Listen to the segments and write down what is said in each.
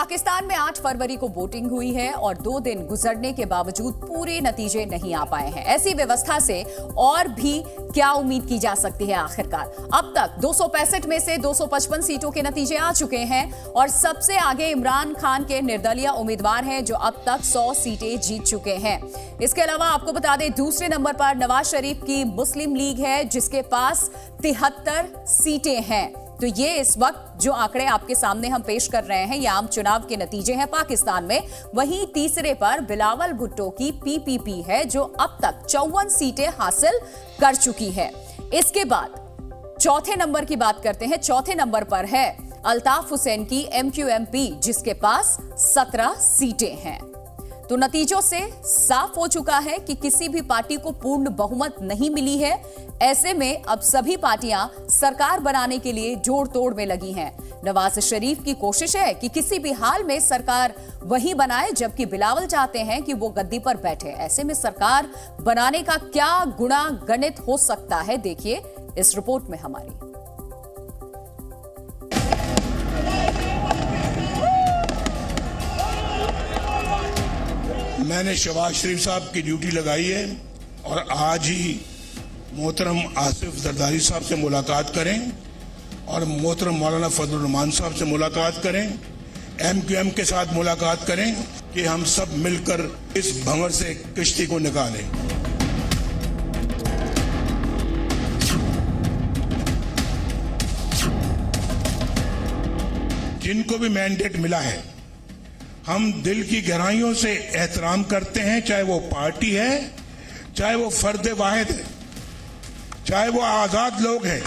पाकिस्तान में 8 फरवरी को वोटिंग हुई है और 2 दिन गुजरने के बावजूद पूरे नतीजे नहीं आ पाए हैं। ऐसी व्यवस्था से और भी क्या उम्मीद की जा सकती है आखिरकार? अब तक 265 में से 255 सीटों के नतीजे आ चुके हैं और सबसे आगे इमरान खान के निर्दलीय उम्मीदवार हैं जो अब तक 100 सीटें जीत चुके हैं। इसके अलावा आपको बता दें, दूसरे नंबर पर नवाज शरीफ की मुस्लिम लीग है जिसके पास 73 सीटें हैं। तो ये इस वक्त जो आंकड़े आपके सामने हम पेश कर रहे हैं, ये आम चुनाव के नतीजे हैं पाकिस्तान में। वहीं तीसरे पर बिलावल भुट्टो की पीपीपी है जो अब तक 54 सीटें हासिल कर चुकी है। इसके बाद चौथे नंबर की बात करते हैं। चौथे नंबर पर है अल्ताफ हुसैन की एमक्यूएमपी जिसके पास 17 सीटें हैं। तो नतीजों से साफ हो चुका है कि किसी भी पार्टी को पूर्ण बहुमत नहीं मिली है। ऐसे में अब सभी पार्टियां सरकार बनाने के लिए जोड़ तोड़ में लगी हैं। नवाज शरीफ की कोशिश है कि किसी भी हाल में सरकार वही बनाए, जबकि बिलावल चाहते हैं कि वो गद्दी पर बैठे। ऐसे में सरकार बनाने का क्या गुणा गणित हो सकता है, देखिए इस रिपोर्ट में हमारी। मैंने शहबाज शरीफ साहब की ड्यूटी लगाई है और आज ही मोहतरम आसिफ जरदारी साहब से मुलाकात करें और मोहतरम मौलाना फजलुर रहमान साहब से मुलाकात करें, एमक्यूएम के साथ मुलाकात करें कि हम सब मिलकर इस भंवर से किश्ती को निकालें। जिनको भी मैंडेट मिला है, हम दिल की गहराइयों से एहतराम करते हैं, चाहे वो पार्टी है, चाहे वो फर्द वाहिद है, चाहे वो आजाद लोग हैं।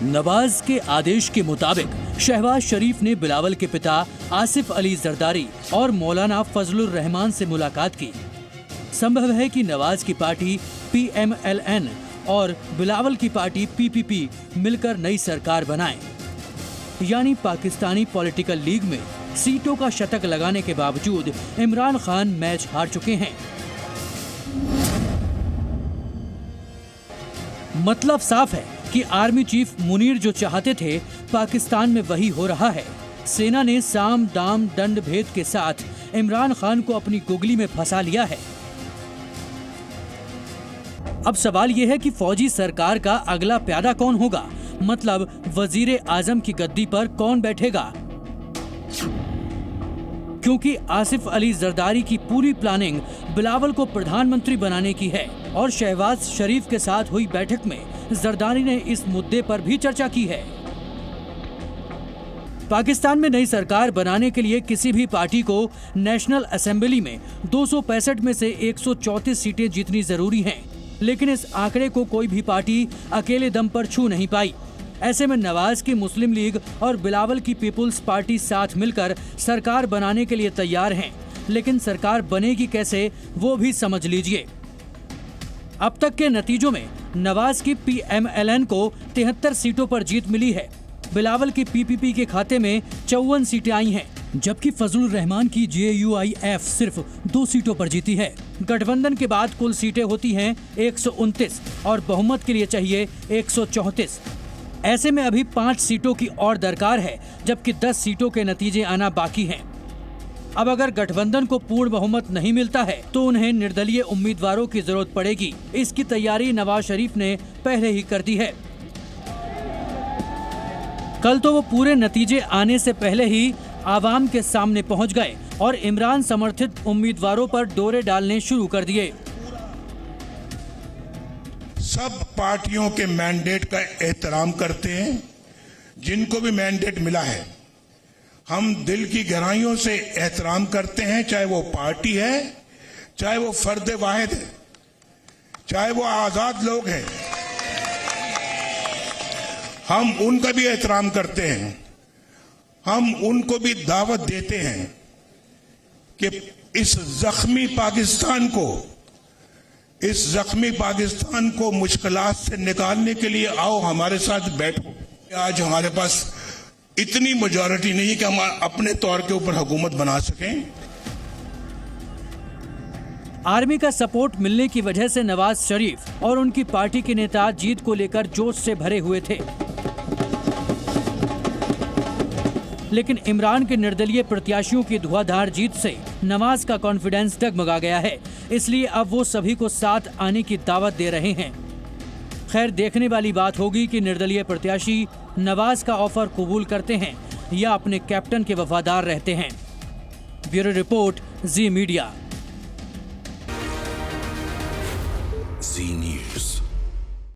नवाज के आदेश के मुताबिक शहबाज शरीफ ने बिलावल के पिता आसिफ अली जरदारी और मौलाना फजलुर रहमान से मुलाकात की। संभव है कि नवाज की पार्टी PMLN और बिलावल की पार्टी PPP मिलकर नई सरकार बनाएं। यानी पाकिस्तानी पॉलिटिकल लीग में सीटों का शतक लगाने के बावजूद इमरान खान मैच हार चुके हैं। मतलब साफ है कि आर्मी चीफ मुनीर जो चाहते थे पाकिस्तान में वही हो रहा है। सेना ने साम दाम दंड भेद के साथ इमरान खान को अपनी गुगली में फंसा लिया है। अब सवाल यह है कि फौजी सरकार का अगला प्यादा कौन होगा, मतलब वजीर आजम की गद्दी पर कौन बैठेगा? क्योंकि आसिफ अली जरदारी की पूरी प्लानिंग बिलावल को प्रधानमंत्री बनाने की है और शहबाज शरीफ के साथ हुई बैठक में जरदारी ने इस मुद्दे पर भी चर्चा की है। पाकिस्तान में नई सरकार बनाने के लिए किसी भी पार्टी को नेशनल असेंबली में 265 में से 134 सीटें जीतनी जरूरी हैं, लेकिन इस आंकड़े को कोई भी पार्टी अकेले दम पर छू नहीं पाई। ऐसे में नवाज की मुस्लिम लीग और बिलावल की पीपुल्स पार्टी साथ मिलकर सरकार बनाने के लिए तैयार हैं, लेकिन सरकार बनेगी कैसे वो भी समझ लीजिए। अब तक के नतीजों में नवाज की PMLN को 73 सीटों पर जीत मिली है। बिलावल की PPP के खाते में 54 सीटें आई हैं, जबकि फजलुर रहमान की JUIF सिर्फ 2 सीटों पर जीती है। गठबंधन के बाद कुल सीटें होती हैं 129 और बहुमत के लिए चाहिए 134। ऐसे में अभी 5 सीटों की और दरकार है, जबकि 10 सीटों के नतीजे आना बाकी हैं। अब अगर गठबंधन को पूर्ण बहुमत नहीं मिलता है तो उन्हें निर्दलीय उम्मीदवारों की जरूरत पड़ेगी। इसकी तैयारी नवाज शरीफ ने पहले ही कर दी है। कल तो वो पूरे नतीजे आने से पहले ही आवाम के सामने पहुंच गए और इमरान समर्थित उम्मीदवारों पर डोरे डालने शुरू कर दिए। सब पार्टियों के मैंडेट का एहतराम करते हैं। जिनको भी मैंडेट मिला है, हम दिल की गहराइयों से एहतराम करते हैं, चाहे वो पार्टी है, चाहे वो फर्द वाहिद है, चाहे वो आजाद लोग हैं। हम उनका भी एहतराम करते हैं। हम उनको भी दावत देते हैं कि इस जख्मी पाकिस्तान को मुश्किलात से निकालने के लिए आओ, हमारे साथ बैठो। आज हमारे पास इतनी मेजॉरिटी नहीं है कि हम अपने तौर के ऊपर हुकूमत बना सकें। आर्मी का सपोर्ट मिलने की वजह से नवाज शरीफ और उनकी पार्टी के नेता जीत को लेकर जोश से भरे हुए थे। लेकिन इमरान के निर्दलीय प्रत्याशियों की धुआंधार जीत से नवाज का कॉन्फिडेंस डगमगा गया है, इसलिए अब वो सभी को साथ आने की दावत दे रहे हैं। खैर, देखने वाली बात होगी कि निर्दलीय प्रत्याशी नवाज का ऑफर कबूल करते हैं या अपने कैप्टन के वफादार रहते हैं। ब्यूरो रिपोर्ट, जी मीडिया। जी न्यूज़।